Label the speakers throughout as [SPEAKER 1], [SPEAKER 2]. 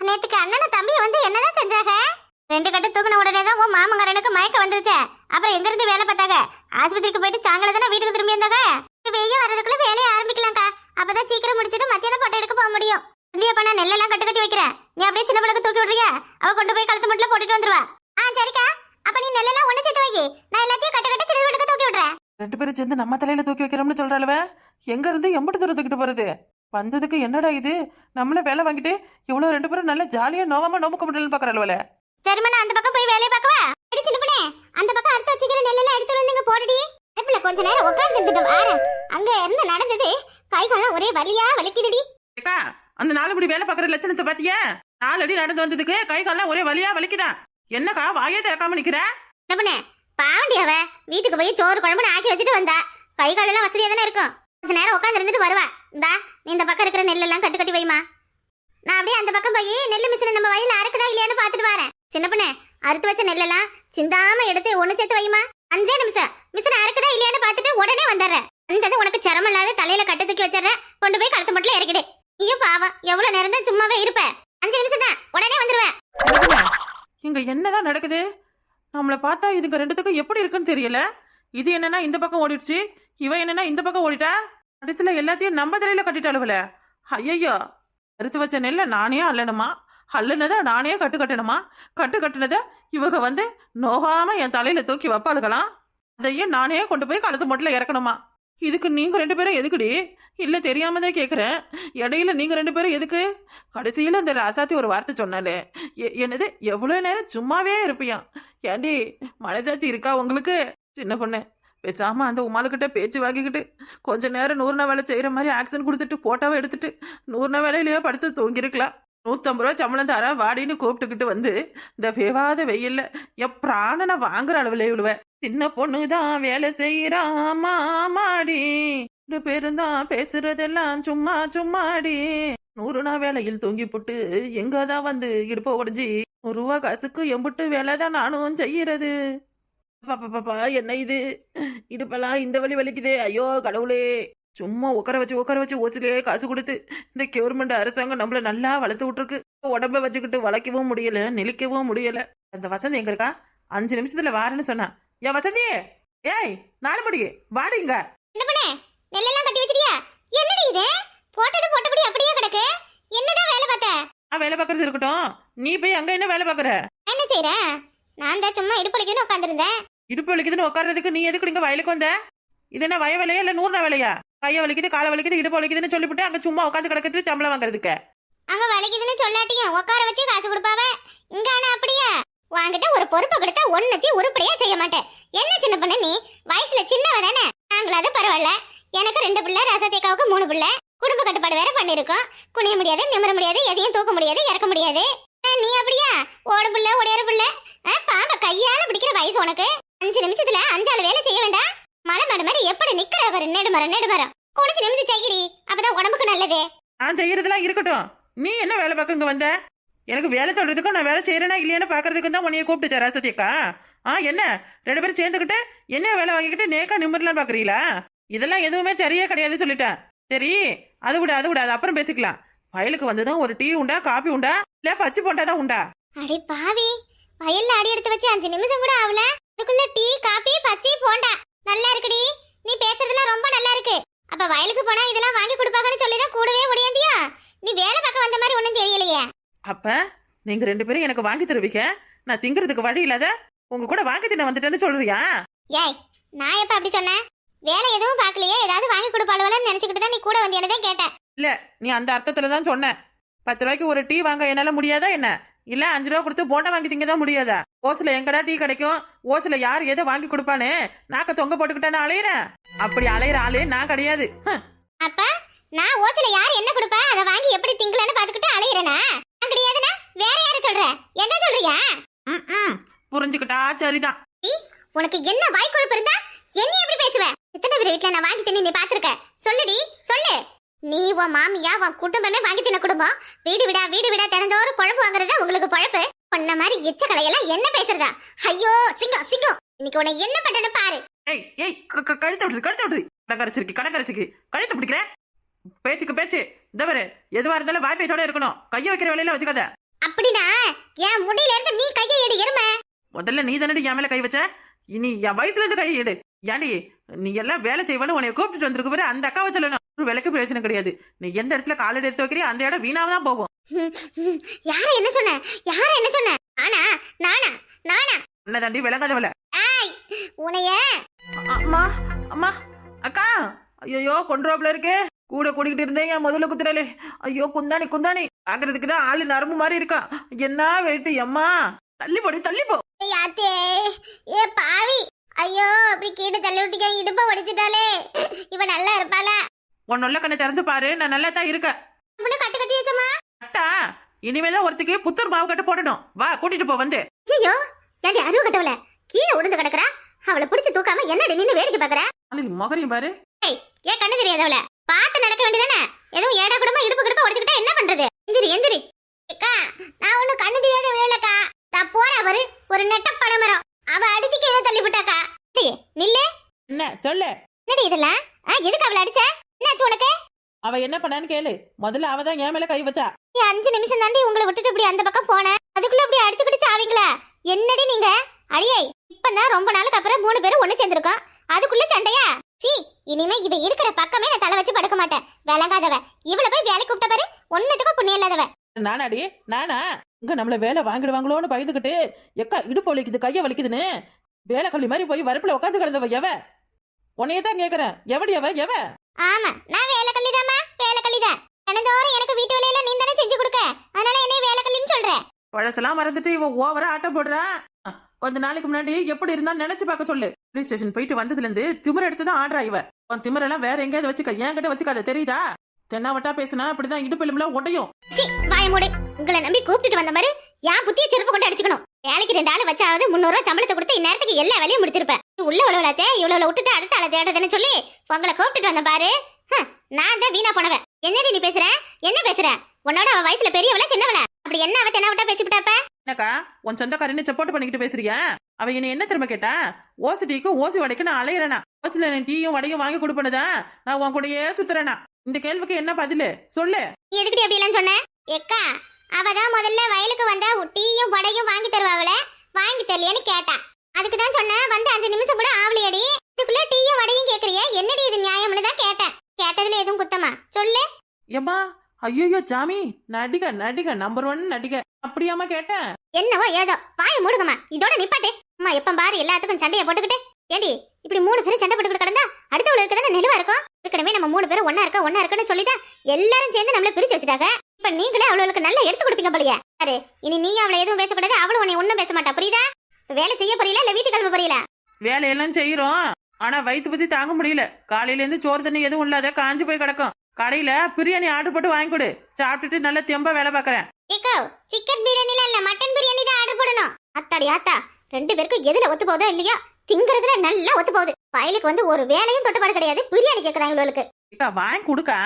[SPEAKER 1] நேத்துக்கு அண்ணனும் தம்பியும் வந்து என்னதான் செஞ்சாங்க? 2 கட்டு தூக்குன உடனே தான் உன் மாமங்காரனுக்கு மயக்கம் வந்துருச்சு. அப்புறம் எங்க இருந்து வேலை பார்த்தாங்க? ஆஸ்பத்திரிக்கு போயிட்டு சாயங்காலம் தானே வீட்டுக்கு திரும்பி வந்தாங்க. வெய்ய வர்றதுக்குள்ள வேலையை ஆரம்பிக்கலாம்க்கா. அப்பதான் சீக்கிரம் முடிச்சிட்டு மத்தியானம் போட்டோ எடுக்க போக முடியும். இந்தியா நான் நெல்லெல்லாம் கட்டு கட்டி வைக்கிறேன். நீ அப்படியே சின்ன பிள்ளைக்கு தூக்கி விடுறியா? அவ கொண்டு போய் கழுத்து மட்டும் போட்டுட்டு வந்துருவா. சரிக்கா. அப்ப நீ நெல்லெல்லாம் ஒண்ணு சேர்த்து வை. நான் எல்லாத்தையும் கட்டு கட்டி சின்ன பிள்ளைக்கு தூக்கி விடுறேன்.
[SPEAKER 2] 2 பேரும் சேர்ந்து நம்ம தலையில தூக்கி வைக்கிறோம்னு சொல்றாளுவ. எங்க இருந்து எம்பட்டு தூரம் தூக்கிட்டு போறது? வந்ததுக்கு என்னடா இது? நம்மள வேலை வாங்கிட்டு இவ்வளவு 2 பேரும் நல்லா ஜாலியா நோவாம நோமுக்க முடியலன்னு பாக்குறாளுவல.
[SPEAKER 1] சரிம்மா, நான் அந்த பக்கம் போய் வேலையை பார்க்கவா? அடி சின்ன பொண்ணே, அந்த பக்கம் அறுத்து வச்சுக்கிற நெல்லெல்லாம் எடுத்து வந்து இங்க போடுடி. அடுப்புல கொஞ்ச நேரம் உட்கார்ந்துட்டு வார. அங்க இருந்து நடந்தது கை காலம் ஒரே வலியா வலிக்குதுடி.
[SPEAKER 2] ஏக்கா, அந்த 4 மணி வேலை பாக்குற லட்சணத்தை பாத்தியா? 4 அடி நடந்து வந்ததுக்கு கை காலம் ஒரே வலியா வலிக்குதா? என்னக்கா வாயே திறக்காம நிக்கிற?
[SPEAKER 1] என்ன பண்ண பாவண்டி அவ வீட்டுக்கு போய் சோறு குழம்புன்னு ஆக்கி வச்சுட்டு வந்தா. கை காலெல்லாம் வசதியா தானே இருக்கும். கொஞ்ச நேரம் உட்கார்ந்து இருந்துட்டு வருவா. இந்தா நீ இந்த பக்கம் இருக்கிற நெல்லெல்லாம் கட்டு கட்டி வைமா. நான் அப்படியே அந்த பக்கம் போய் நெல்லு மிஷினை நம்ம வயல்ல அறுக்குதா இல்லையான்னு பாத்துட்டு வரேன். சின்ன பொண்ணு, அறுத்து வச்ச நெல்லெல்லாம் சிந்தாம எடுத்து ஒண்ணு சேர்த்து வைமா. 5 நிமிஷம் மிஷினை அறுக்குதா இல்லையான்னு பாத்துட்டு உடனே வந்துடுறேன். வந்தது உனக்கு சிரமம் இல்லாத தலையில கட்டு தூக்கி வச்சிடறேன். கொண்டு போய் கழுத்து மட்டும் இறக்கிடு. ஐயோ பாவம், எவ்வளவு நேரம் தான் சும்மாவே இருப்ப? 5 நிமிஷம் தான், உடனே வந்துருவேன்.
[SPEAKER 2] இங்க என்னதான் நடக்குது? நம்மள பார்த்தா இதுக்கு 2த்துக்கும் எப்படி இருக்குன்னு தெரியல. இது என்னன்னா இந்த பக்கம் ஓடிடுச்சு, இவன் என்னன்னா இந்த பக்கம் ஓடிட்டா. கடைசியில எல்லாத்தையும் நம்ம தலையில கட்டிட்டாளுவல. ஐயோ, அறுத்து வச்ச நெல்ல நானே அல்லணுமா? அல்லனத நானே கட்டு கட்டணுமா? கட்டு கட்டுனத இவங்க வந்து நோகாம என் தலையில தூக்கி வைப்பாளுகலாம். அதையும் நானே கொண்டு போய் கழுத்து மொட்டில் இறக்கணுமா? இதுக்கு நீங்க 2 பேரும் எதுக்குடி? இல்ல தெரியாம தான் கேக்குறேன். இடையில நீங்க 2 பேரும் எதுக்கு? கடைசியில இந்த ராசாத்தி ஒரு வார்த்தை சொன்னாலே, என்னது எவ்வளவு நேரம் சும்மாவே இருப்பியான்? ஏண்டி மனசாட்சி இருக்கா உங்களுக்கு? சின்ன பொண்ணு, பேசாம அந்த உமாளுக்கிட்ட பேச்சு வாங்கிக்கிட்டு கொஞ்ச நேரம் 100 வேலை செய்யற மாதிரி ஆக்சன் கொடுத்துட்டு போட்டோவை எடுத்துட்டு 100 வேலையிலேயே படுத்து தூங்கிருக்கலாம். 150 ரூபா சம்பளம் தர வாடின்னு கூப்பிட்டுக்கிட்டு வந்து இந்த வேவாத வெயில்ல என் பிராணனை வாங்குற அளவுல விழுவேன். சின்ன பொண்ணுதான் வேலை செய்யறாமா மாடி, 2 பேரும் தான் பேசுறதெல்லாம் சும்மா சும்மாடி. 100 நாள் வேலையில் தூங்கி புட்டு எங்கதான் வந்து இடுப்ப உடஞ்சி 100 ரூபா காசுக்கு எம்புட்டு வேலை தான் நானும் செய்யறது. பாப்பா என்ன இது? இடுப்பெல்லாம் இந்த வலி வலிக்குதே. ஐயோ கடவுளே, சும்மா உட்கார வச்சு ஓசிலே காசு கொடுத்து இந்த கவர்மெண்ட் அரசாங்கம் நம்மள நல்லா வளர்த்து விட்டுருக்கு. உடம்ப வச்சுக்கிட்டு வளைக்கவும் முடியல, நெளிக்கவும் முடியல. அந்த வசந்தி எங்க இருக்கா? 5 நிமிஷத்துல வாரேன்னு சொன்னா. ஏன் வசந்தி, ஏய் 4 மணி வாடிங்க.
[SPEAKER 1] என்ன பண்ணே? நெல்லெல்லாம் கட்டி வச்சிட்டியா? என்னடி இது? போட்டது போட்டபடி அப்படியே கிடக்கு. என்னதான் வேலை பார்த்த?
[SPEAKER 2] நான் வேலை பார்க்கறது இருக்கட்டும், நீ போய் அங்க என்ன வேலை பார்க்கற?
[SPEAKER 1] என்ன செய்யற? நான் தான் சும்மா இடுப்பளிக்குன்னு உட்கார்ந்திருந்தேன்.
[SPEAKER 2] இடுப்பு வலிக்குதுன்னு உட்கார்றதுக்கு நீ எதுக்கு இங்க வயலுக்கு வந்த? இது என்ன வய வேலையா இல்ல 100 வேலையா? கைய வலிக்குது, காலை வலிக்குது, இடுப்பு வலிக்குதுன்னு சொல்லிவிட்டு அங்க சும்மா உட்காந்து கிடக்குது சம்பளம் வாங்குறதுக்கு.
[SPEAKER 1] அங்க வலிக்குதுன்னு சொல்லாட்டியும் உட்கார வச்சு காசு கொடுப்பாவ. இங்க ஆனா அப்படியா? வாங்கிட்ட ஒரு பொறுப்பை கொடுத்தா ஒன்னத்தையும் உருப்படியா செய்ய மாட்டேன். என்ன சின்ன பொண்ணு நீ? வயசுல சின்னவ தானே. நாங்களாவது பரவாயில்ல. எனக்கு 2 பிள்ளை, ரசத்தேக்காவுக்கு 3 பிள்ளை. குடும்ப கட்டுப்பாடு வேற பண்ணிருக்கோம். குனிய முடியாது, நிமிர முடியாது, எதையும் தூக்க முடியாது, இறக்க முடியாது. நீ அப்படியா? ஓடு பிள்ளை, ஒடையாரு பிள்ளை, பாம்ப கையால பிடிக்கிற வயசு உனக்கு. 5 நிமிஷத்துல 5 வேலை செய்ய வேண்டாம். மலை மாடு மாதிரி எப்படி நிக்கிற பாரு. நெடுமரம் குடிச்சு நிமிந்து செய்யடி. அப்பதான் உடம்புக்கு நல்லது.
[SPEAKER 2] நான் செய்யறதெல்லாம் இருக்கட்டும், நீ என்ன வேலை பார்க்க இங்க வந்த? எனக்கு வேலை சொல்றதுக்கும் நான் வேலை செய்யறேனா இல்லையான்னு பாக்குறதுக்கும் தான் உன்னைய கூப்பிட்டு ராசத்தியக்கா. என்ன 2 பேரும் சேர்ந்துக்கிட்டு என்ன வேலை வாங்கிக்கிட்டு நேக்கா நிமிரலாம் பாக்குறீங்களா? இதெல்லாம் எதுவுமே சரியா கிடையாது சொல்லிட்டேன். சரி, அது விட அது அப்புறம் பேசிக்கலாம். வயலுக்கு வந்ததும் ஒரு டீ உண்டா, காபி உண்டா, இல்ல பச்சை போண்டாதான் உண்டா?
[SPEAKER 1] அடி பாவி, வயல்ல அடி எடுத்து வச்சு 5 நிமிஷம் கூட ஆகல. அதுக்குள்ள டீ, காபி, பச்சை போண்டா. நல்லா இருக்குடி. நீ பேசுறதெல்லாம் ரொம்ப நல்லா இருக்கு. அப்ப வயலுக்கு போனா இதெல்லாம் வாங்கி கொடுப்பாங்கன்னு சொல்லிதான் கூடவே ஓடியாந்தியா? நீ வேலை பார்க்க வந்த மாதிரி ஒண்ணும் தெரியலையே.
[SPEAKER 2] அப்ப நீங்க 2 பேரும் எனக்கு வாங்கி தருவீங்க, நான் திங்கிறதுக்கு வழி இல்லாத உங்க கூட வாங்கி தின்ன வந்துட்டேன்னு சொல்றியா?
[SPEAKER 1] ஏய், நான் எப்ப அப்படி சொன்னேன்? வேலை எதுவும் பார்க்கலையே, ஏதாவது வாங்கி கொடுப்பாளுவலன்னு நினைச்சுக்கிட்டு தான் நீ கூட வந்தியனதான் கேட்டேன்.
[SPEAKER 2] இல்ல, நீ அந்த அர்த்தத்துல தான் சொன்ன. 10 ரூபாய்க்கு ஒரு டீ வாங்க என்னால முடியாதா என்ன? இல்ல 5 ரூபா கொடுத்து போண்டா வாங்கி திங்க தான் முடியாதா? ஓசில எங்கடா டீ கிடைக்கும்? ஓசில யார் எதை வாங்கி கொடுப்பானு நாக்க தொங்க போட்டுக்கிட்டான்னு அலையிறேன். அப்படி அலையிற ஆளு நான் கிடையாது.
[SPEAKER 1] அப்ப நான் ஓசில யார் என்ன கொடுப்பா அதை வாங்கி எப்படி திங்கலன்னு பாத்துக்கிட்டு அலையிறேனா? நான் கிடையாதுன்னா வேற யாரை சொல்ற? என்ன சொல்றியா?
[SPEAKER 2] புரிஞ்சுக்கிட்டா சரிதான்.
[SPEAKER 1] உனக்கு என்ன வாய் கொழுப்பு இருந்தா என்ன எப்படி பேசுவ? எத்தனை பேர் வீட்டுல நான் வாங்கி தின்னு நீ பாத்துருக்க? சொல்லுடி சொல்லு. நீ உன் மாமியா உன் குடும்பமே வாங்கி தின்ன குடும்பம். வீடு விடா தினந்தோறும் குழம்பு வாங்குறதா உங்களுக்கு பொழப்பு. உன்ன மாதிரி எச்ச கலையெல்லாம் என்ன பேசுறதா? ஐயோ சிங்கம், இன்னைக்கு உன்னை என்ன பண்றேன்னு பாரு.
[SPEAKER 2] கழுத்த விட்டு கடற்கரைச்சிருக்கு கழுத்த பிடிக்கிற பேச்சுக்கு பேச்சு. இந்த பாரு, எதுவா இருந்தாலும் வாய் பேச்சோட இருக்கணும். கைய வைக்கிற வேலையில வச்சுக்காத.
[SPEAKER 1] அப்படின்னா என் முடியில இருந்து நீ கையை எடு எருமை.
[SPEAKER 2] முதல்ல நீ தானடி என் மேல கை வச்ச, இனி என் வயிற்றுல இருந்து கையை எடு. ஏண்டி நீ எல்லாம் வேலை செய்வானு உன்னை கூப்பிட்டு வந்திருக்கு பாரு, அந்த அக்காவை சொல்லணும். ஒரு விலைக்கு பிரயோஜனம் கிடையாது. நீ எந்த இடத்துல காலடி எடுத்து வைக்கிறியோ அந்த இடம் வீணாவ தான் போகும்.
[SPEAKER 1] யார என்ன சொன்ன, யார என்ன சொன்ன? நானா நானா நானா
[SPEAKER 2] என்ன தாண்டி விளங்காதவள.
[SPEAKER 1] ஏய் உனைய
[SPEAKER 2] அம்மா அம்மா அக்கா, ஐயோ கொண்டுரோப்ல இருக்கே. கூட கூடிக்கிட்டு இருந்தேன் என் முதல்ல குத்துறாளே. ஐயோ குந்தாணி குந்தாணி, பாக்குறதுக்கு தான் ஆளு நரம்பு மாதிரி இருக்கா. என்ன வெயிட்டு அம்மா, தள்ளி போடி தள்ளி போ.
[SPEAKER 1] யாத்தே ஏ பாவி, ஐயோ அப்படி கீழே தள்ளி விட்டுக்க, இடுப்ப உடைச்சிட்டாலே. இவ நல்லா இருப்பாளா?
[SPEAKER 2] உன்னொல்ல கண்ணை திறந்து பாரு, நான் நல்லா தான் இருக்கேன்.
[SPEAKER 1] கட்டு கட்டி வச்சமா
[SPEAKER 2] அட்டா, இனிமேதான் ஒருத்திக்கு புத்தூர் மாவு கட்டு போடணும். வா கூட்டிட்டு போ வந்து.
[SPEAKER 1] ஐயோ ஏண்டி அறிவு கட்டவள, கீழே உளுந்து கிடக்குறா. அவளை பிடிச்சு தூக்காம என்னடி நின்னு வேடிக்கை பாக்குற?
[SPEAKER 2] முகரையும் பாரு.
[SPEAKER 1] ஏன் கண்ணு தெரியாதவள, பார்த்து நடக்க வேண்டியதானே. எதுவும் ஏடா கூடமா இடுப்பு கிடுப்பு உடைச்சுக்கிட்டா என்ன பண்றது? எந்திரி எந்திரி. அக்கா நான் ஒண்ணு கண்ணு தெரியாத விழலக்கா. நான் போறா பாரு ஒரு நெட்ட பழமரம், அவ அடிச்சு கீழே தள்ளி விட்டாக்கா. நில்லு.
[SPEAKER 2] என்ன சொல்லு?
[SPEAKER 1] என்னடி இதெல்லாம்? எதுக்கு அவளை அடிச்ச? என்னாச்சு உனக்கு?
[SPEAKER 2] அவ என்ன பண்ணான்னு கேளு. முதல்ல அவதான் என் மேல கை வச்சா.
[SPEAKER 1] 5 நிமிஷம் தாண்டி உங்களை விட்டுட்டு இப்படி அந்த பக்கம் போனேன், அதுக்குள்ள இப்படி அடிச்சுக்கிட்டு சாவீங்களா? என்னடி நீங்க? அடியே இப்பதான் ரொம்ப நாளுக்கு அப்புறம் 3 பேரும் ஒண்ணு சேர்ந்திருக்கோம், அதுக்குள்ள சண்டையா? சீ, இனிமே இவ இருக்கிற பக்கமே நான் தலை வச்சு படுக்க மாட்டேன். விளங்காதவ. இவளை போய் வேலைக்கு கூப்பிட்ட பாரு, ஒன்னத்துக்கும் புண்ணியம் இல்லாதவ.
[SPEAKER 2] நானாடி நானா? இங்க நம்மள வேலை வாங்கிடுவாங்களோன்னு பயந்துகிட்டு எக்கா இடுப்பு வலிக்குது கைய வலிக்குதுன்னு வேலை கள்ளி மாதிரி போய் வரப்புல உட்காந்து கிடந்தவ எவ? உன்னையதான் கேக்குறேன், எவடி அவ எவ?
[SPEAKER 1] ஆமா நான் வேலை கள்ளிதாமா, வேலை கள்ளிதான். தினந்தோறும் எனக்கு வீட்டு வேலையில நீ தானே செஞ்சு கொடுக்க, அதனால என்னை வேலை கள்ளின்னு சொல்ற.
[SPEAKER 2] பழசெல்லாம் மறந்துட்டு இவ ஓவரா ஆட்டம் போடுறா. கொஞ்ச நாளைக்கு முன்னாடி எப்படி இருந்தா நினைச்சு பார்க்க சொல்லு. போலீஸ் ஸ்டேஷன் போயிட்டு வந்ததுல இருந்து திமிர எடுத்துதான் ஆடுறா இவ. உன் திமிரெல்லாம் வேற எங்கேயாவது வச்சுக்க, என் கிட்ட வச்சுக்காத தெரியுதா? தென்னாவட்டா பேசினா அப்படிதான் இடுப்பு எலும்புலாம் உடையும்.
[SPEAKER 1] வாய மூடு. உங்களை நம்பி கூப்பிட்டு வந்த மாதிரி என் புத்திய செருப்பு கொண்டு அடிச்சுக்கணும். வேலைக்கு 2 ஆள் வச்சாவது 300 ரூபாய் சம்பளத்தை கொடுத்து இந்நேரத்துக்கு எல்லா வேலையும் முடிச்சிருப்பேன். உள்ள உழவளாச்சே, இவ்வளவு விட்டுட்டு அடுத்த ஆளை தேடுதுன்னு சொல்லி உங்களை கூப்பிட்டு வந்த பாரு. நான் தான் வீணா போனவன். என்னடி நீ பேசுற? என்ன பேசுற? உன்னோட அவ வயசுல பெரியவள சின்னவள? அப்படி என்ன அவ தென்னாவட்டா பேசிவிட்டாப்ப?
[SPEAKER 2] என்னக்கா உன் சொந்தக்காரன்னு சப்போர்ட் பண்ணிக்கிட்டு பேசுறியா? அவ என்ன திரும்ப கேட்டா, ஓசி டீக்கும் ஓசி வடைக்கும் நான் அலையிறேனா, ஓசில டீயும் வடையும் வாங்கி கொடுப்பனதா நான் உன் கூடயே சுத்துறேனா? இந்த கேள்விக்கு என்ன பதிலு சொல்லு?
[SPEAKER 1] நீ எதுக்கு அப்படி எல்லாம் சொன்ன? எக்கா அவதான் முதல்ல வயலுக்கு வந்தா டீயும் வடையும் வாங்கி தருவாவல, வாங்கி தரலையான்னு கேட்டா. அதுக்கு தான் சொன்னேன், வந்து 5 நிமிஷம் கூட ஆவலியடி, இதுக்குள்ள டீயும் வடையும் கேக்குறிய, என்னடி இது நியாயம்னு தான் கேட்டேன். கேட்டதுல எதுவும் குத்தமா சொல்லு?
[SPEAKER 2] ஏம்மா ஐயோ ஜாமி, நடிக நடிக நம்பர் 1 நடிக. அப்படியாமா கேட்டேன்?
[SPEAKER 1] என்னவோ ஏதோ, வாய மூடுங்கம்மா, இதோட நிப்பாட்டு. அம்மா எப்ப பாரு எல்லாத்துக்கும் சண்டையை போட்டுக்கிட்டு. ஏடி இப்படி 3 பேரும் சண்டை போட்டுக்கிட்டு கிடந்தா அடுத்தவள இருக்கதானே நிலுவா இருக்கும். ஏற்கனவே நம்ம 3 பேரும் ஒன்னா இருக்குன்னு சொல்லிதான் எல்லாரும் சேர்ந்து நம்மள பிரிச்சு வச்சுட்டாங்க. இப்ப நீங்களே அவளுக்கு நல்லா எடுத்து கொடுப்பீங்க போலியே. யாரு இனி நீ அவளை எதுவும் பேசக்கூடாது, அவளும் உன்னை ஒண்ணும் பேச மாட்டா, புரியுதா? வேலை செய்ய போறீங்களா இல்ல வீட்டு கிளம்ப போறீங்களா?
[SPEAKER 2] வேலையெல்லாம் செய்யறோம், ஆனா வயிற்று பசி தாங்க முடியல. காலையில இருந்து சோறு தண்ணி எதுவும் இல்லாத காஞ்சு போய் கிடக்கும். கடையில பிரியாணி ஆர்டர் போட்டு வாங்கி கொடு, சாப்பிட்டுட்டு நல்லா தெம்பா வேலை பாக்குறேன்.
[SPEAKER 1] ஏக்கோ சிக்கன் பிரியாணில இல்ல மட்டன் பிரியாணி தான் ஆர்டர் போடணும். அத்தாடி ஆத்தா, 2 பேருக்கும் எதுல ஒத்து போதோ இல்லையா, திங்கறதுல நல்லா ஒத்து போகுது. வயலுக்கு வந்து ஒரு வேலையும் தொட்டுப்பாடு கிடையாது, பிரியாணி கேக்குறாங்க இவளுக்கு.
[SPEAKER 2] வாங்கி கொடுக்கா.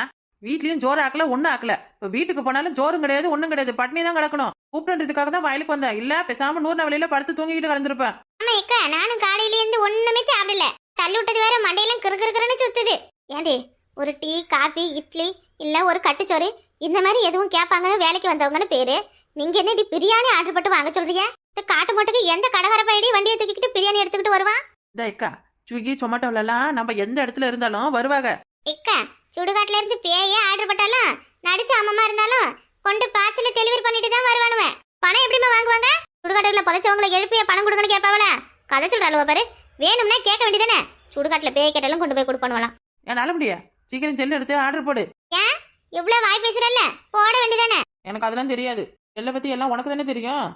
[SPEAKER 2] வீட்லயும் ஜோறு ஆக்கல ஒன்னும் ஆக்கல. இப்ப வீட்டுக்கு போனாலும் ஜோறும் கிடையாது ஒண்ணும் கிடையாது, பட்னி தான் கிடக்கணும். கூப்பிட்டுறதுக்காக தான் வயலுக்கு வந்தேன், இல்ல பேசாம 100 வழியில படுத்து தூங்கிட்டு கிடந்திருப்பேன்.
[SPEAKER 1] ஆமா ஏக்கா, நானும் காலையில இருந்து ஒண்ணுமே சாப்பிடல, தள்ளி விட்டது வேற மண்டையெல்லாம் கிறுகிறுன்னு சுத்துது. ஏண்டி ஒரு டீ காபி இட்லி இல்ல ஒரு கட்டுச்சோறு இந்த மாதிரி எதுவும் கேட்பாங்கன்னு வேலைக்கு வந்தவங்கன்னு பேரு. நீங்க என்னடி பிரியாணி ஆர்டர் போட்டு வாங்க சொல்றீங்க? இந்த காட்டு மாட்டுக்கு எந்த கடவர பையடி வண்டியை தூக்கிட்டு பிரியாணி எடுத்துக்கிட்டு வருவான்?
[SPEAKER 2] இக்கா ஸ்விக்கி சொமேட்டோல எல்லாம் நம்ம எந்த இடத்துல இருந்தாலும் வருவாங்க.
[SPEAKER 1] இக்கா சுடுகாட்டுல இருந்து பேயே ஆர்டர் போட்டாலும் நடிச்ச அம்மம்மா இருந்தாலும் கொண்டு பார்சல் டெலிவரி பண்ணிட்டு தான் வருவானுவேன். பணம் எப்படிமா வாங்குவாங்க? சுடுகாட்டுல புதைச்சவங்களை எழுப்பிய பணம் கொடுக்கணும் கேட்பாவல, கதை சொல்றாளுவ பாரு. வேணும்னா கேட்க வேண்டியதானே, சுடுகாட்டுல பேய் கேட்டாலும் கொண்டு போய் கொடுப்பானுவலாம்.
[SPEAKER 2] என்னால முடியா, சீக்கிரம் செல்லு எடுத்து ஆர்டர் போடு.
[SPEAKER 1] ஏன் இவ்வளவு வாய் பேசுறல்ல, போட வேண்டியதானே.
[SPEAKER 2] எனக்கு அதெல்லாம் தெரியாது, செல்ல பத்தி எல்லாம் உனக்கு தானே தெரியும்.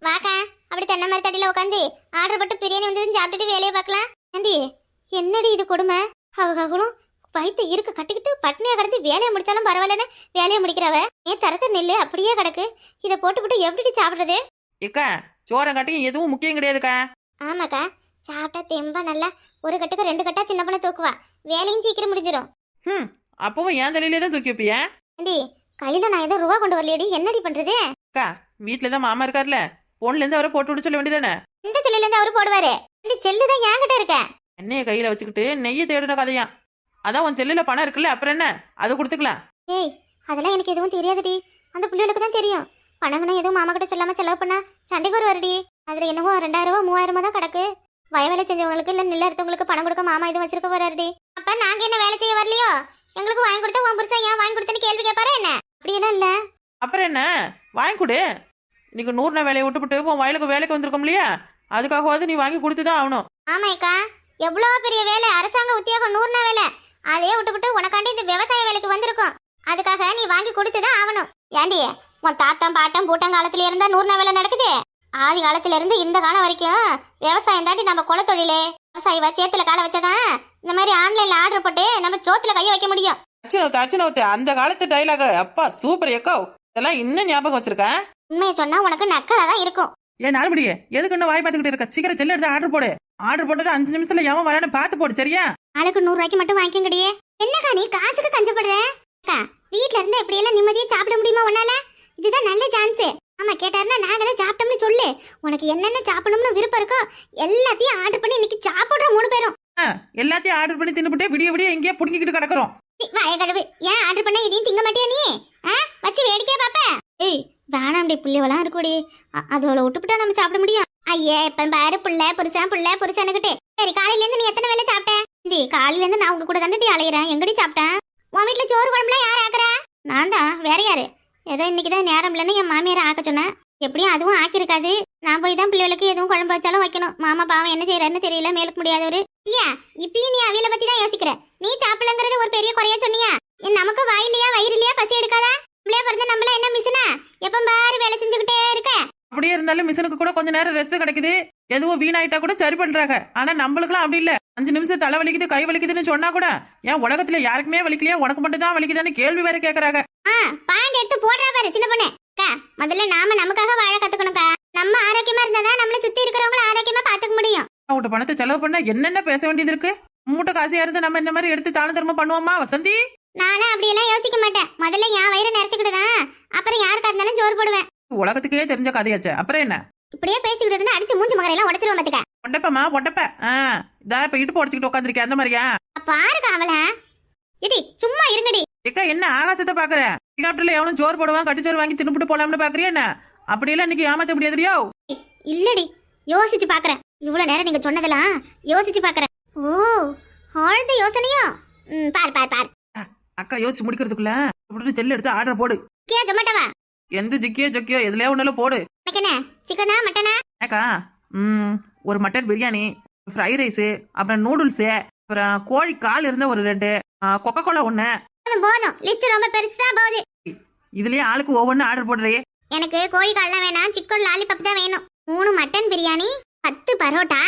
[SPEAKER 1] வாக்கா அப்படி தென்னை மாதிரி தடியில உட்காந்து ஆர்டர் போட்டு பிரியாணி வந்ததுன்னு சாப்பிட்டுட்டு வேலையை பார்க்கலாம். ஆண்டி என்னடி இது கொடுமை, அவங்களும் வயிற்று இருக்க கட்டிக்கிட்டு பட்னியா கிடந்து வேலையை முடிச்சாலும் பரவாயில்லன்னு வேலையை முடிக்கிறவ ஏன் தரத்து நெல்லு அப்படியே கிடக்கு, இதை போட்டு எப்படி சாப்பிடுறது?
[SPEAKER 2] ஏக்கா சோரம் காட்டியும் எதுவும் முக்கியம் கிடையாதுக்கா.
[SPEAKER 1] ஆமாக்கா, சாப்பிட்டா தெம்பா நல்லா ஒரு கட்டுக்கு 2 கட்டா சின்ன பண்ண தூக்குவா, வேலையும் சீக்கிரம் முடிஞ்சிடும்.
[SPEAKER 2] அப்பவும் என் தலையிலே தான் தூக்கி வைப்பியா?
[SPEAKER 1] ஆண்டி கையில நான் ஏதோ ரூபா கொண்டு வரலையடி, என்னடி பண்றது?
[SPEAKER 2] அக்கா வீட்டுலதான் மாமா இருக்காருல்ல, போன்ல இருந்து அவரை போட்டு விட சொல்ல வேண்டியதானே.
[SPEAKER 1] இந்த செல்லுல இருந்து அவரு போடுவாரு, இந்த செல்லு தான் என்கிட்ட இருக்க.
[SPEAKER 2] எண்ணெய கையில வச்சுக்கிட்டு நெய்ய தேடுன கதையா. அதான் உன் செல்லுல பணம் இருக்குல்ல, அப்புறம் என்ன, அதை கொடுத்துக்கலாம்.
[SPEAKER 1] ஏய் அதெல்லாம் எனக்கு எதுவும் தெரியாதுடி, அந்த பிள்ளைகளுக்கு தான் தெரியும். பணங்கன்னு எதுவும் மாமா கிட்ட சொல்லாம செலவு பண்ணா சண்டைக்கு ஒரு வருடி. அதுல என்னவோ 2000 3000 தான் கிடக்கு. வயவேலை செஞ்சவங்களுக்கு இல்ல நெல்ல எடுத்தவங்களுக்கு பணம் கொடுக்க மாமா எதுவும் வச்சிருக்க போறாருடி. அப்ப நாங்க என்ன வேலை செய்ய வரலையோ? எங்களுக்கு வாங்கி கொடுத்தா உன் புருஷன் ஏன் வாங்கி கொடுத்தேன்னு கேள்வி கேட்பாரா என்ன? அப்படியெல்லாம் இல்ல.
[SPEAKER 2] அப்புறம் என்ன வாங்கி கொடு. இன்னைக்கு 100 வேலையை விட்டுவிட்டு உன் வயலுக்கு வேலைக்கு வந்திருக்கோம் இல்லையா, அதுக்காகவாது நீ வாங்கி கொடுத்துதான் ஆகணும்.
[SPEAKER 1] ஆமாக்கா, எவ்வளவு பெரிய வேலை, அரசாங்க உத்தியோகம் 100 வேலை, அதையே விட்டுவிட்டு உனக்காண்டி இந்த விவசாய வேலைக்கு வந்திருக்கோம். அதுக்காக நீ வாங்கி கொடுத்துதான் ஆகணும். ஏண்டி உன் தாத்தம் பாட்டம் பூட்டங்காலத்துல இருந்தா 100 வேலை நடக்குது. ஆதி காலத்துல இருந்து இந்த காலம் வரைக்கும் விவசாயம் தாண்டி நம்ம குல தொழிலே. விவசாயி சேத்துல கால வச்சாதான் இந்த மாதிரி ஆன்லைன்ல ஆர்டர் போட்டு நம்ம சோத்துல கைய வைக்க முடியும்.
[SPEAKER 2] அச்சனவத்து அந்த காலத்து டைலாக் அப்பா சூப்பர் எக்கோ, இதெல்லாம் இன்னும் ஞாபகம் வச்சிருக்கேன்.
[SPEAKER 1] உண்மையை சொன்னா உனக்கு நக்கலா தான் இருக்கும்.
[SPEAKER 2] ஏன் நாலுபடியே எதுக்கு இன்னும் வாய் பார்த்துக்கிட்டு இருக்க? சீக்கிரம் செல்ல எடுத்து ஆர்டர் போடு. ஆர்டர் போட்டது 5 நிமிஷத்துல எவன் வரான்னு பார்த்து போடு, சரியா?
[SPEAKER 1] ஆளுக்கு 100 ரூபாய்க்கு மட்டும் வாங்கிக்கங்கடியே. என்னக்கா நீ காசுக்கு கஞ்சப்படுற? அக்கா வீட்ல இருந்தா இப்படி எல்லாம் நிம்மதியா சாப்பிட முடியுமா உன்னால? இதுதான் நல்ல சான்ஸ். ஆமா கேட்டாருன்னா நாங்க தான் சாப்பிட்டோம்னு சொல்லு. உனக்கு என்னென்ன சாப்பிடணும்னு விருப்பம் இருக்கோ எல்லாத்தையும் ஆர்டர் பண்ணி இன்னைக்கு சாப்பிடுறோம் 3 பேரும்.
[SPEAKER 2] எல்லாத்தையும் ஆர்டர் பண்ணி தின்னுபிட்டே விடிய விடிய எங்கேயே புடுங்கிக்கிட்டு கிடக்குறோம்.
[SPEAKER 1] வாயகடவு, ஏன் ஆர்டர் பண்ண இதையும் திங்க மாட்டியா நீ? வச்சு வேடிக்கையா பாப்ப? ஏய் வேணாம்டி, புள்ளிவெல்லாம் இருக்குடி, அதோட விட்டுவிட்டா நம்ம சாப்பிட முடியும். ஐயே இப்ப பாரு புருஷனுக்கிட்டு. சரி காலையில இருந்து நீ எத்தனை வேலை சாப்பிட்ட? காலையில இருந்து நான் உங்க கூட தானே அலையிறேன். எங்கடி சாப்பிட்டேன்? உன் வீட்டுல சோறு குழம்புலாம் யார் ஆக்குறா? நான் தான், வேற யாரு? ஏதோ இன்னைக்குதான் நேரம் இல்லைன்னு என் மாமியாரை ஆக்க சொன்னேன். எப்படியும் அதுவும் ஆக்கிருக்காது. நான் போய் தான் பிள்ளைகளுக்கு எதுவும் குழம்பு வச்சாலும் வைக்கணும். மாமா பாவம் என்ன செய்யறாருன்னு தெரியல, மேலுக்கு முடியாதவரு. ஏன் இப்பயும் நீ அவியலை பத்தி தான் யோசிக்கிற? நீ சாப்பிடலங்கிறது ஒரு பெரிய குறையா சொன்னியா? நமக்கு வாயிலையா வயிறு இல்லையா பசி எடுக்காதா? பிள்ளையா பிறந்த நம்மள என்ன மிஷினா? எப்ப பாரு வேலை செஞ்சுக்கிட்டே இருக்க.
[SPEAKER 2] அப்படியே இருந்தாலும் மிஷினுக்கு கூட கொஞ்ச நேரம் ரெஸ்ட் கிடைக்குது. எதுவும் வீணாயிட்டா கூட சரி பண்றாங்க. ஆனா நம்மளுக்குலாம் அப்படி இல்ல. 5 நிமிஷம் தலை வலிக்குது கை வலிக்குதுன்னு சொன்னா கூட ஏன் உலகத்துல யாருக்குமே வலிக்கலையா, உனக்கு மட்டும் தான் வலிக்குதான்னு கேள்வி வேற கேக்குறாங்க.
[SPEAKER 1] பாயிண்ட் எடுத்து போடுறா பாரு சின்ன பொண்ணு. முதல்ல நாம நமக்காக வாழ கத்துக்கணும்க்கா. நம்ம ஆரோக்கியமா இருந்தாதான் நம்மள சுத்தி இருக்கிறவங்கள ஆரோக்கியமா பாத்துக்க முடியும்.
[SPEAKER 2] அவட்ட பணத்தை செலவு பண்ண என்னென்ன பேச வேண்டியது இருக்கு. மூட்டை காசியா இருந்து நம்ம இந்த மாதிரி எடுத்து தான தர்மம் பண்ணுவோமா வசந்தி?
[SPEAKER 1] நானும் அப்படியெல்லாம் யோசிக்க மாட்டேன். முதல்ல என் வயிறு நிறைச்சுக்கிட்டுதான் அப்புறம் யாருக்கா இருந்தாலும் சோறு போடுவேன்.
[SPEAKER 2] உலகத்துக்கே தெரிஞ்ச கதையாச்சு. அப்புறம் என்ன
[SPEAKER 1] இப்படியே பேசிக்கிட்டு இருந்தா அடிச்சு மூஞ்சி மகரையெல்லாம் உடைச்சிருவோம் பாத்துக்க.
[SPEAKER 2] பொட்டப்பமா பொட்டப்ப இதா இப்ப இடுப்பு உடச்சுக்கிட்டு உட்காந்துருக்கேன் அந்த மாதிரியா?
[SPEAKER 1] பாருக்கா அவள. இடி சும்மா இருங்கடி.
[SPEAKER 2] ஏக்கா என்ன ஆகாசத்தை பாக்குற? ஹெலிகாப்டர்ல எவனும் சோறு போடுவான், கட்டிச்சோறு வாங்கி தின்னுபிட்டு போலாம்னு பாக்குறியா என்ன? அப்படியெல்லாம் இன்னைக்கு ஏமாத்த முடியாதுரியோ?
[SPEAKER 1] இல்லடி யோசிச்சு பாக்குறேன். இவ்வளவு நேரம் நீங்க சொன்னதெல்லாம் யோசிச்சு பாக்குறேன். ஓ ஆழ்ந்த யோசனையோ? பாரு பாரு பாரு.
[SPEAKER 2] அக்கா யோசிச்சு முடிக்கிறதுக்குள்ள செல்லு எடுத்து ஆர்டர் போடு.
[SPEAKER 1] ஜொமேட்டோவா?
[SPEAKER 2] எந்த ஜிக்கியோ ஜொக்கியோ எதுலயே ஒண்ணுல போடு.
[SPEAKER 1] என்ன சிக்கனா மட்டனா?
[SPEAKER 2] ஏக்கா ஒரு மட்டன் பிரியாணி, ஃப்ரைட் ரைஸ், அப்புறம் நூடுல்ஸ், அப்புறம் கோழி கால் இருந்த ஒரு 2, கொக்கோ கோலா 1.
[SPEAKER 1] போதும், லிஸ்ட் ரொம்ப பெருசா போகுது.
[SPEAKER 2] இதுலயே ஆளுக்கு ஒவ்வொன்னு ஆர்டர் போடுறே.
[SPEAKER 1] எனக்கு கோழி கால்லாம் வேணாம், சிக்கன் லாலிபப் தான் வேணும். 3 மட்டன் பிரியாணி, 10 பரோட்டா,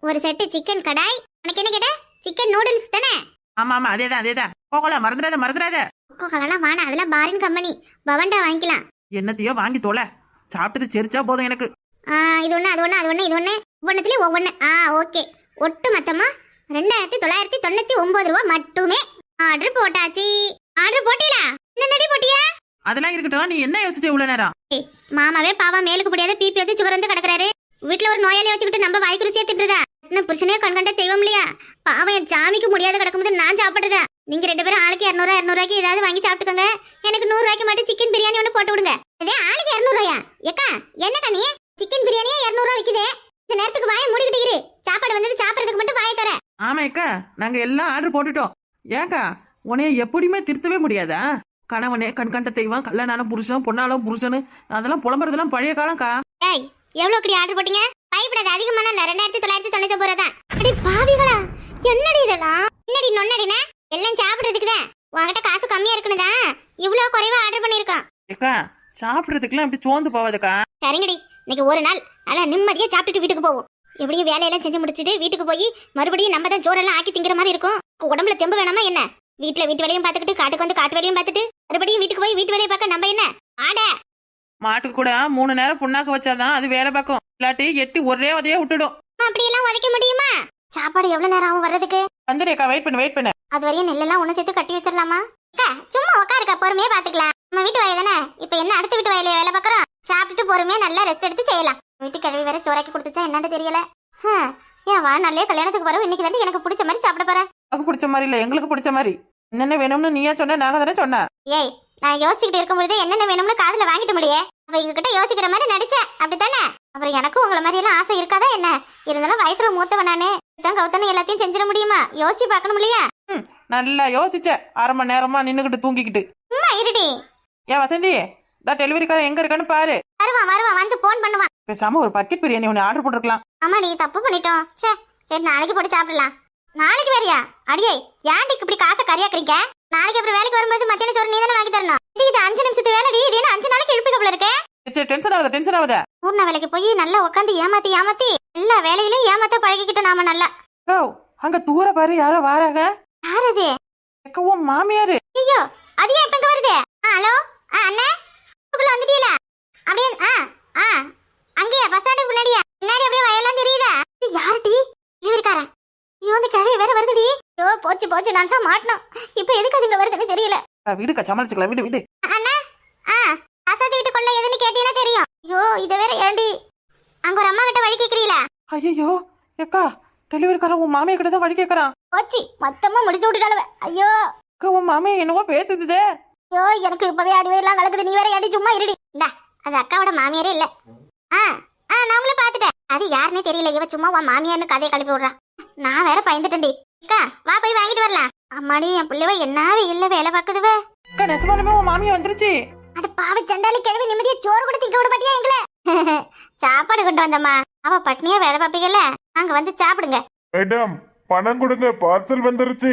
[SPEAKER 1] ஒரு செட்டு சிக்கன் கடாய். உனக்கு என்ன கேட்ட? சிக்கன் நூடுல்ஸ் தானே?
[SPEAKER 2] ஆமா ஆமா அதேதான். கோகோலா மறந்துடாத.
[SPEAKER 1] கோகோலாம் வேணாம், அதெல்லாம் பாரின் கம்பெனி. பவண்டா வாங்கிக்கலாம்.
[SPEAKER 2] என்னத்தையோ வாங்கி தோல, சாப்பிட்டது செரிச்சா போதும் எனக்கு.
[SPEAKER 1] இது ஒண்ணு அது ஒண்ணு இது ஒண்ணு ஒவ்வொன்னுலயும் ஒவ்வொன்னு. ஓகே, ஒட்டு மொத்தமா 2999 ரூபா மட்டுமே. ஆர்டர் போட்டாச்சு. ஆர்டர் போட்டீங்களா? என்னடி போட்டியா?
[SPEAKER 2] அதெல்லாம் இருக்கட்டும், நீ என்ன யோசிச்ச இவ்வளவு நேரம்?
[SPEAKER 1] மாமாவே பாவம் மேலுக்கு முடியாத பிபி வந்து சுகர் வந்து கிடக்குறாரு. வீட்டுல ஒரு நோயாளியை வச்சுக்கிட்டு நம்ம வாய்க்கு ருசியா திட்டுறதா? என்ன புருஷனே கண்கண்ட தெய்வம் இல்லையா? பாவம் என் சாமிக்கு முடியாத கிடக்கும்போது நான் சாப்பிடுறதா? நீங்க 2 பேரும் ஆளுக்கு 200 ரூபாய்க்கு ஏதாவது வாங்கி சாப்பிட்டுக்கோங்க. எனக்கு 100 ரூபாய்க்கு மட்டும் சிக்கன் பிரியாணி ஒன்று போட்டு விடுங்க. அதே ஆளுக்கு 200 ரூபாயா? ஏக்கா என்னக்கா நீ சிக்கன் பிரியாணியே 200 ரூபாய் விக்குதே. இந்த நேரத்துக்கு வாயை மூடிக்கிட்டு இரு. சாப்பாடு வந்தது சாப்பிடறதுக்கு மட்டும் வாயை தர.
[SPEAKER 2] ஆமா அக்கா, நாங்க எல்லாம் ஆர்டர் போட்டுட்டோம். ஏக்கா உன்னைய எப்படியுமே திருத்தவே முடியாதா? கணவனே கண்கண்ட தெய்வம், கல்யாணம் புருஷன், பொண்ணாலும் புருஷனு, அதெல்லாம் புலம்புறதெல்லாம் பழைய காலம்க்கா.
[SPEAKER 1] ஏய் எவ்வளவு கடி ஆர்டர் போட்டீங்க? பயப்படாத, அதிகமான 2999 ரூபா தான். அடி பாவிகளா, என்னடி இதெல்லாம்? என்னடி நொன்னடினா? எல்லாம் சாப்பிடுறதுக்கு தான். உன்கிட்ட காசு கம்மியா இருக்குனுதா இவ்வளவு குறைவா ஆர்டர் பண்ணிருக்கான்.
[SPEAKER 2] ஏக்கா சாப்பிடுறதுக்குலாம் இப்படி சோர்ந்து போவாதுக்கா.
[SPEAKER 1] சரிங்கடி, இன்னைக்கு ஒரு நாள் நல்லா நிம்மதியா சாப்பிட்டுட்டு வீட்டுக்கு போவோம். எப்படியும் வேலையெல்லாம் செஞ்சு முடிச்சுட்டு வீட்டுக்கு போய் மறுபடியும் நம்ம தான் சோறெல்லாம் ஆக்கி திங்கிற மாதிரி இருக்கும். உடம்புல தெம்பு வேணாமா என்ன? வீட்டுல வீட்டு வேலையும் பார்த்துக்கிட்டு காட்டுக்கு வந்து காட்டு வேலையும் பார்த்துட்டு மறுபடியும் வீட்டுக்கு போய் வீட்டு வேலையை பார்க்க நம்ம என்ன ஆட?
[SPEAKER 2] மாட்டுக்கு கூட 3 நேரம் புண்ணாக்கு வச்சாதான் அது வேலை பார்க்கும். இல்லாட்டி 8 ஒரே உதையே விட்டுடும்.
[SPEAKER 1] அப்படியெல்லாம் உதைக்க முடியுமா? சாப்பாடு எவ்வளவு நேரம் ஆகும் வர்றதுக்கு?
[SPEAKER 2] வந்துடுக்கா, வெயிட் பண்ணு.
[SPEAKER 1] அது வரையும் நெல்லெல்லாம் ஒண்ணு சேர்த்து கட்டி வச்சிடலாமா? சும்மா உட்காருக்கா, பொறுமையா பாத்துக்கலாம். நம்ம வீட்டு வயல் தானே, இப்ப என்ன அடுத்த வீட்டு வயலையே வேலை பார்க்கறோம். சாப்பிட்டுட்டு பொறுமையா நல்லா ரெஸ்ட் எடுத்து செய்யலாம். வீட்டு கழுவி வேற சோறாக்கி கொடுத்துச்சா என்னன்னு தெரியல. ஏன் வா, நல்லே கல்யாணத்துக்கு போறோம். இன்னைக்கு தாண்டி எனக்கு பிடிச்ச மாதிரி சாப்பிட போறேன்.
[SPEAKER 2] எனக்கு பிடிச்ச மாதிரி இல்ல, எங்களுக்கு பிடிச்ச மாதிரி. என்னென்ன வேணும்னு நீயா சொன்ன, நாங்க தானே சொன்ன.
[SPEAKER 1] ஏய் நான் யோசிச்சுக்கிட்டு இருக்கும்போது என்னென்ன வேணும்னு காதுல வாங்கிட்டு முடியே அவ எங்ககிட்ட யோசிக்கிற மாதிரி நடிச்சேன் அப்படித்தானே? அப்புறம் எனக்கும் உங்களை மாதிரி எல்லாம் ஆசை இருக்காதா என்ன? இருந்தாலும் வயசுல மூத்தவன் நானு கவுத்தனு எல்லாத்தையும் செஞ்சிட முடியுமா? யோசிச்சு பார்க்கணும் இல்லையா?
[SPEAKER 2] நல்லா யோசிச்ச. அரை மணி நேரமா நின்னுகிட்டு தூங்கிக்கிட்டு.
[SPEAKER 1] சும்மா இருடி.
[SPEAKER 2] ஏன் வசந்தி, டெலிவரிக்காரன் எங்க இருக்கான்னு பாரு.
[SPEAKER 1] வருவான் வந்து போன் பண்ணுவான்.
[SPEAKER 2] பேசாம ஒரு பக்கெட் பிரியாணி ஒன்று ஆர்டர் போட்டுருக்கலாம்.
[SPEAKER 1] ஆமாடி, தப்பு பண்ணிட்டோம். சரி நாளைக்கு போட்டு சாப்பிடலாம். நாளைக்கு வேறியா? அடியே ஏன்டி இப்படி காசை கறியாக்குறீங்க? நாளைக்கு அப்புறம் வேலைக்கு வரும்போது மத்தியான சோறு நீ தானே வாங்கி தரணும். இது 5 நிமிஷத்து வேலைடி. இது என்ன 5 நாளைக்கு இழுப்புக்கப்புல இருக்கு?
[SPEAKER 2] சரி டென்ஷன் ஆகுத.
[SPEAKER 1] பூர்ண வேலைக்கு போய் நல்லா உட்காந்து ஏமாத்தி எல்லா வேலையிலும் ஏமாத்த பழகிக்கிட்டோம் நாம நல்லா.
[SPEAKER 2] ஓ, அங்க தூர பாரு யாரோ வாராங்க.
[SPEAKER 1] யார் அது?
[SPEAKER 2] உன் மாமியாரு.
[SPEAKER 1] ஐயோ, அது ஏன் இப்ப இங்க வருது? ஹலோ அண்ணே, உள்ள வந்துட்டீல? அப்படியே அங்கேயா பஸ் ஸ்டாண்டுக்கு முன்னாடியா? பின்னாடி அப்படியே வயல்லாம் தெரியுதா? இது யாருடி? இவருக்காரன். ஐயோ, அந்த கிழவி வேற வருதுடி. ஐயோ போச்சு நல்லா மாட்டணும். இப்ப எதுக்கு அது இங்க வருதுன்னு தெரியல.
[SPEAKER 2] வீடுக்கா சமாளிச்சுக்கலாம். வீடு
[SPEAKER 1] அண்ணா அசாதி வீட்டுக்குள்ள எதுன்னு கேட்டீங்கன்னா தெரியும். ஐயோ இத வேற ஏண்டி அங்க ஒரு அம்மா கிட்ட வழி கேக்குறீல?
[SPEAKER 2] ஐயோ ஏக்கா, டெலிவரிக்காரன் உன் மாமியா கிட்ட தான் வழி கேட்கறான்.
[SPEAKER 1] போச்சு, மொத்தமா முடிச்சு விட்டுட்டாலுவ. ஐயோ
[SPEAKER 2] அக்கா, உன் மாமியா என்னவோ பேசுதே.
[SPEAKER 1] ஐயோ எனக்கு இப்பவே அடிவெல்லாம் கலக்குது. நீ வேற ஏடி சும்மா இருடி. அது அக்காவோட மாமியாரே இல்ல. நான் உங்களை பாத்துட்டேன். அது யாருன்னே தெரியல. இவ சும்மா உன் மாமியார்னு கதையை கிளப்பி விடுறான். நான் வேற பயந்துட்டேன்டி. அக்கா வா போய் வாங்கிட்டு வரலாம். அம்மாடி, என் பிள்ளைவ என்னாவே இல்ல வேலை பாக்குதுவ.
[SPEAKER 2] அக்கா, நெசமாலுமே உன் மாமியா வந்துருச்சு.
[SPEAKER 1] அட பாவி சண்டாளி கிழவி, நிம்மதியா சோறு கூட திங்க விட மாட்டியா எங்களை? சாப்பாடு கொண்டு வந்தம்மா. அவ பட்னியா வேலை பாப்பீங்கல்ல, அங்க வந்து சாப்பிடுங்க.
[SPEAKER 3] மேடம், பணம் கொடுங்க, பார்சல் வந்துருச்சு.